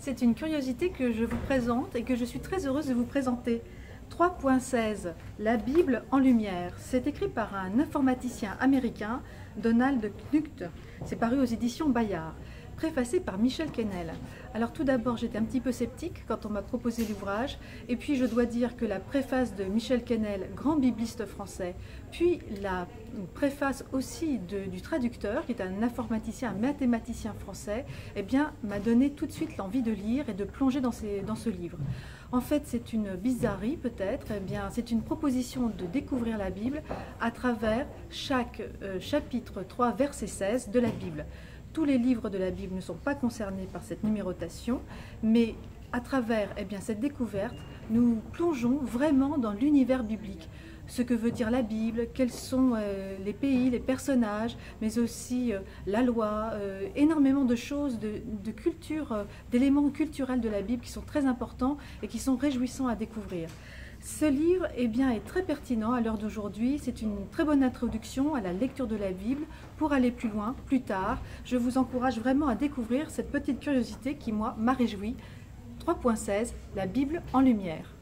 C'est une curiosité que je vous présente et que je suis très heureuse de vous présenter. 3.16, la Bible en lumière. C'est écrit par un informaticien américain, Donald Knuth. C'est paru aux éditions Bayard. Préfacé par Michel Quesnel. Alors tout d'abord, j'étais un petit peu sceptique quand on m'a proposé l'ouvrage, et puis je dois dire que la préface de Michel Quesnel, grand bibliste français, puis la préface aussi du traducteur, qui est un informaticien, un mathématicien français, eh bien, m'a donné tout de suite l'envie de lire et de plonger dans ce livre. En fait, c'est une bizarrerie peut-être, eh bien, c'est une proposition de découvrir la Bible à travers chaque chapitre 3, verset 16 de la Bible. Tous les livres de la Bible ne sont pas concernés par cette numérotation, mais à travers cette découverte, nous plongeons vraiment dans l'univers biblique. Ce que veut dire la Bible, quels sont les pays, les personnages, mais aussi la loi, énormément de choses, de culture, d'éléments culturels de la Bible qui sont très importants et qui sont réjouissants à découvrir. Ce livre est très pertinent à l'heure d'aujourd'hui. C'est une très bonne introduction à la lecture de la Bible. Pour aller plus loin, plus tard, je vous encourage vraiment à découvrir cette petite curiosité qui, moi, m'a réjoui. 3.16, la Bible en lumière.